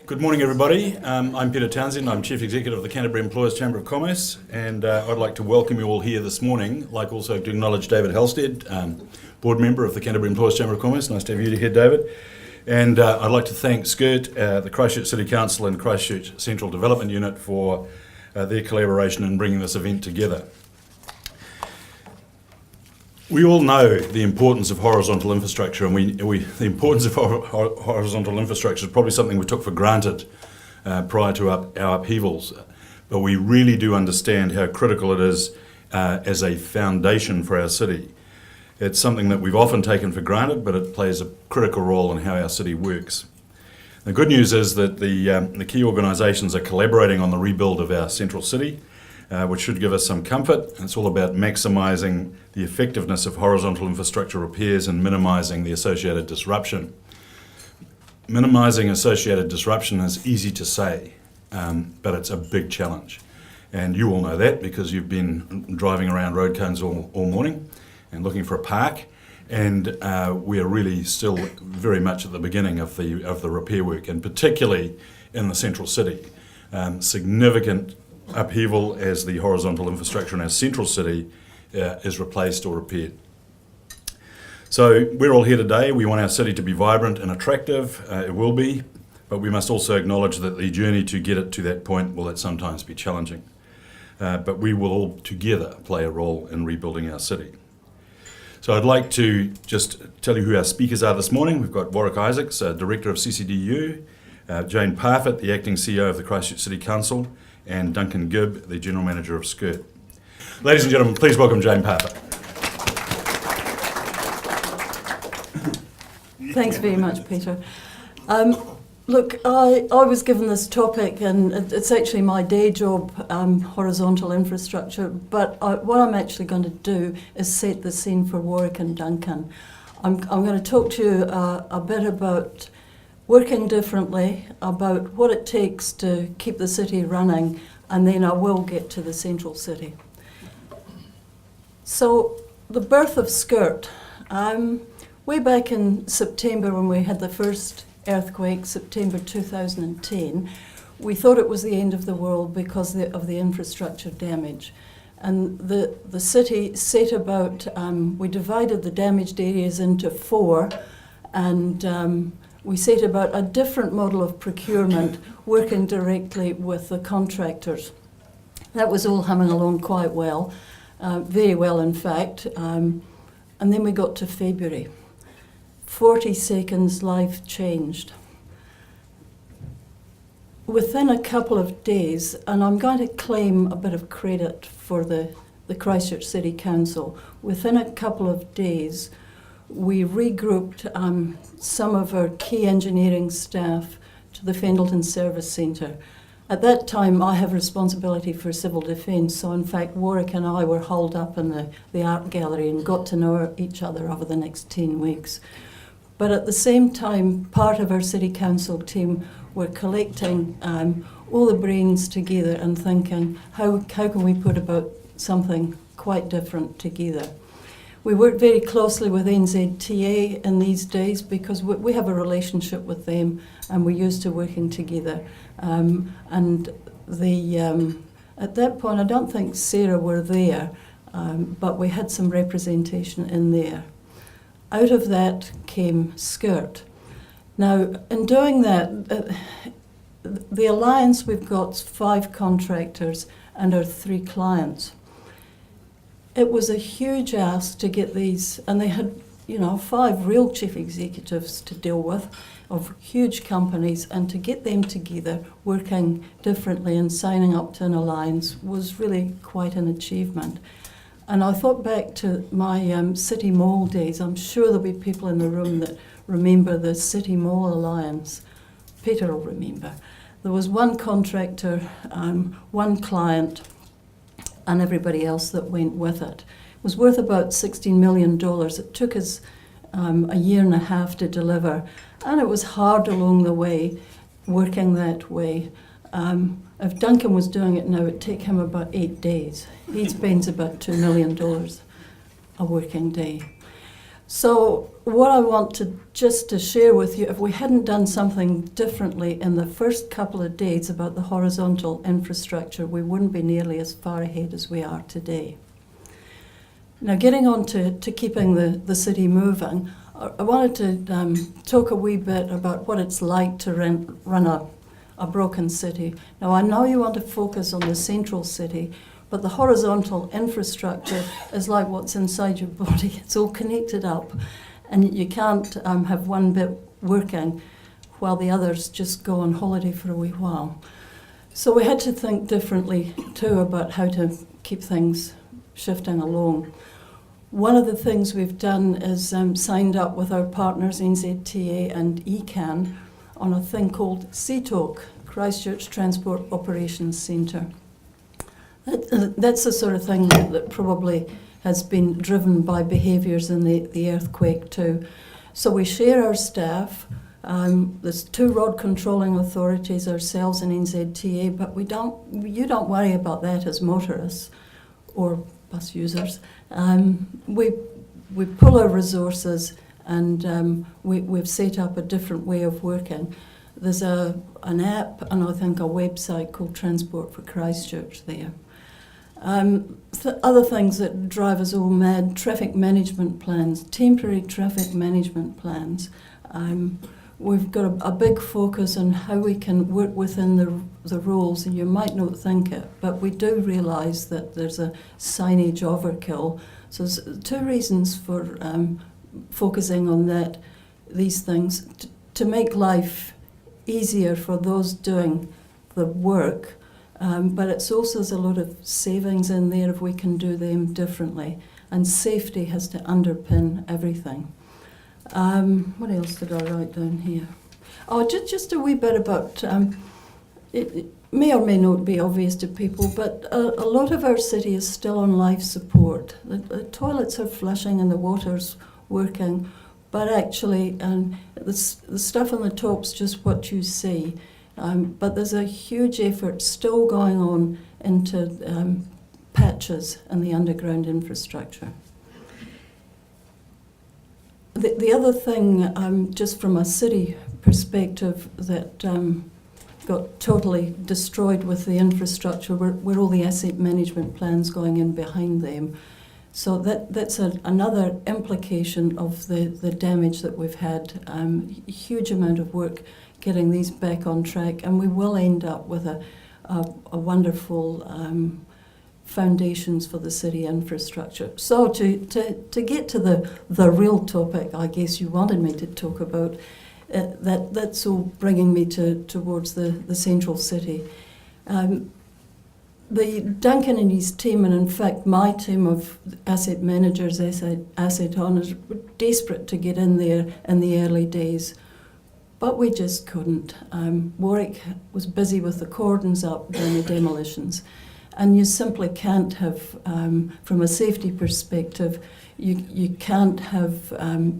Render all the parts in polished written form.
Good morning, everybody. I'm Peter Townsend. I'm Chief Executive of the Canterbury Employers Chamber of Commerce, and I'd like to welcome you all here this morning. I'd like also to acknowledge David Halstead, Board Member of the Canterbury Employers Chamber of Commerce. Nice to have you here, David. And I'd like to thank SCIRT, the Christchurch City Council and Christchurch Central Development Unit for their collaboration in bringing this event together. We all know the importance of horizontal infrastructure, and the importance of horizontal infrastructure is probably something we took for granted prior to our upheavals. But we really do understand how critical it is as a foundation for our city. It's something that we've often taken for granted, but it plays a critical role in how our city works. The good news is that the key organisations are collaborating on the rebuild of our central city, which should give us some comfort. It's all about maximising the effectiveness of horizontal infrastructure repairs and minimising the associated disruption. Minimising associated disruption is easy to say, but it's a big challenge. And you all know that because you've been driving around road cones all morning and looking for a park. And we are really still very much at the beginning of the repair work, and particularly in the central city. Significant upheaval as the horizontal infrastructure in our central city is replaced or repaired. So we're all here today. We want our city to be vibrant and attractive. It will be, but we must also acknowledge that the journey to get it to that point will sometimes be challenging. But we will all together play a role in rebuilding our city. So I'd like to just tell you who our speakers are this morning. We've got Warwick Isaacs, Director of CCDU, Jane Parfitt, the Acting CEO of the Christchurch City Council, and Duncan Gibb, the General Manager of SCIRT. Ladies and gentlemen, please welcome Jane Parfitt. Thanks very much, Peter. Look, I was given this topic, and it's actually my day job, horizontal infrastructure, but what I'm actually going to do is set the scene for Warwick and Duncan. I'm going to talk to you a bit about working differently, about what it takes to keep the city running, and then I will get to the central city. So, the birth of SCIRT. Way back in September when we had the first earthquake, September 2010, we thought it was the end of the world because of the infrastructure damage. And the city set about, we divided the damaged areas into 4, and we set about a different model of procurement, working directly with the contractors. That was all humming along quite well, very well in fact. And then we got to February. 40 seconds, life changed. Within a couple of days, and I'm going to claim a bit of credit for the Christchurch City Council, within a couple of days, we regrouped some of our key engineering staff to the Fendleton Service Centre. At that time, I have responsibility for civil defence, so in fact, Warwick and I were holed up in the art gallery and got to know each other over the next 10 weeks. But at the same time, part of our City Council team were collecting all the brains together and thinking, how can we put about something quite different together? We work very closely with NZTA in these days because we have a relationship with them and we're used to working together. And at that point, I don't think Sarah were there, but we had some representation in there. Out of that came SCIRT. Now, in doing that, the alliance, we've got 5 contractors and our 3 clients. It was a huge ask to get these, and they had, 5 real chief executives to deal with of huge companies, and to get them together working differently and signing up to an alliance was really quite an achievement. And I thought back to my City Mall days. I'm sure there'll be people in the room that remember the City Mall Alliance. Peter will remember. There was one contractor, one client, and everybody else that went with it. It was worth about $16 million. It took us a year and a half to deliver, and it was hard along the way, working that way. If Duncan was doing it now, it'd take him about 8 days. He spends about $2 million a working day. So what I want to share with you, if we hadn't done something differently in the first couple of days about the horizontal infrastructure, we wouldn't be nearly as far ahead as we are today. Now, getting on to keeping the city moving, I wanted to talk a wee bit about what it's like to run a broken city. Now, I know you want to focus on the central city, but the horizontal infrastructure is like what's inside your body. It's all connected up, and you can't have one bit working while the others just go on holiday for a wee while. So we had to think differently too about how to keep things shifting along. One of the things we've done is signed up with our partners NZTA and ECAN on a thing called CTOC, Christchurch Transport Operations Centre. That's the sort of thing that probably has been driven by behaviours in the earthquake too. So we share our staff. There's 2 road controlling authorities, ourselves and NZTA, but you don't worry about that as motorists or bus users. We pull our resources, and we've set up a different way of working. There's an app and I think a website called Transport for Christchurch there. Other things that drive us all mad: traffic management plans, temporary traffic management plans. We've got a big focus on how we can work within the rules, and you might not think it, but we do realise that there's a signage overkill. So there's 2 reasons for focusing on these things, to make life easier for those doing the work, but it's also, there's a lot of savings in there if we can do them differently, and safety has to underpin everything. What else did I write down here? Oh, just a wee bit about, it may or may not be obvious to people, but a lot of our city is still on life support. The toilets are flushing and the water's working, but actually the stuff on the top's just what you see. But there's a huge effort still going on into patches in the underground infrastructure. The other thing, just from a city perspective, that got totally destroyed with the infrastructure were all the asset management plans going in behind them. So that's another implication of the damage that we've had. Huge amount of work getting these back on track, and we will end up with a wonderful foundations for the city infrastructure. So to get to the real topic, I guess you wanted me to talk about, that's all bringing me towards the central city. The Duncan and his team, and in fact my team of asset managers, asset owners, were desperate to get in there in the early days, but we just couldn't. Warwick was busy with the cordons up during the demolitions, and you simply can't have, from a safety perspective, you can't have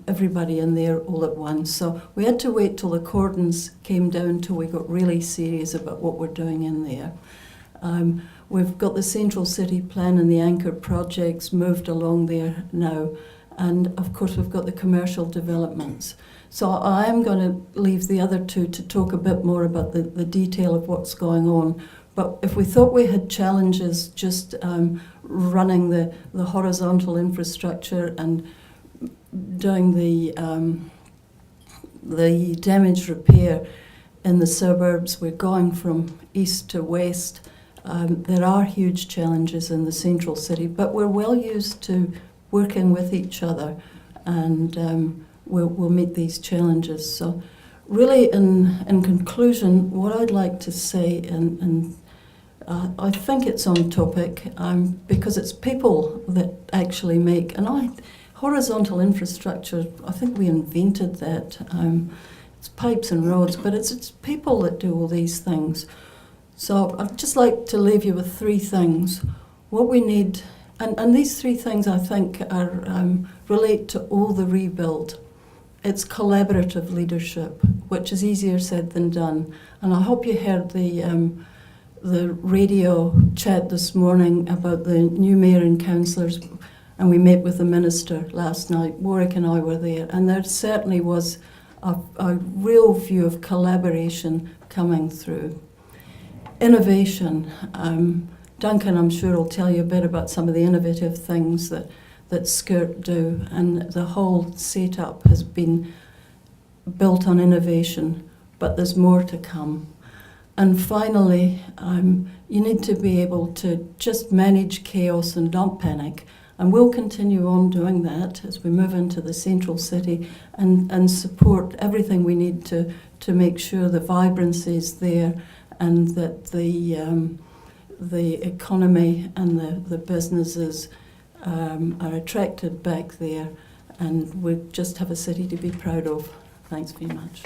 everybody in there all at once. So we had to wait till the cordons came down till we got really serious about what we're doing in there. We've got the Central City Plan and the anchor projects moved along there now, and of course we've got the commercial developments. So I am going to leave the other 2 to talk a bit more about the detail of what's going on. But if we thought we had challenges just running the horizontal infrastructure and doing the damage repair in the suburbs, we're going from east to west. There are huge challenges in the central city, but we're well used to working with each other, and we'll meet these challenges. So really, in conclusion, what I'd like to say, and I think it's on topic, because it's people that actually make, and horizontal infrastructure, I think we invented that. It's pipes and roads, but it's people that do all these things. So I'd just like to leave you with 3 things. What we need, and these 3 things I think are relate to all the rebuild. It's collaborative leadership, which is easier said than done. And I hope you heard the radio chat this morning about the new mayor and councillors. and we met with the Minister last night. Warwick and I were there, and there certainly was a real view of collaboration coming through. Innovation. Duncan, I'm sure, will tell you a bit about some of the innovative things that SCIRT do, and the whole setup has been built on innovation, but there's more to come. And finally, you need to be able to just manage chaos and not panic. And we'll continue on doing that as we move into the central city and support everything we need to make sure the vibrancy is there and that the economy and the businesses are attracted back there, and we just have a city to be proud of. Thanks very much.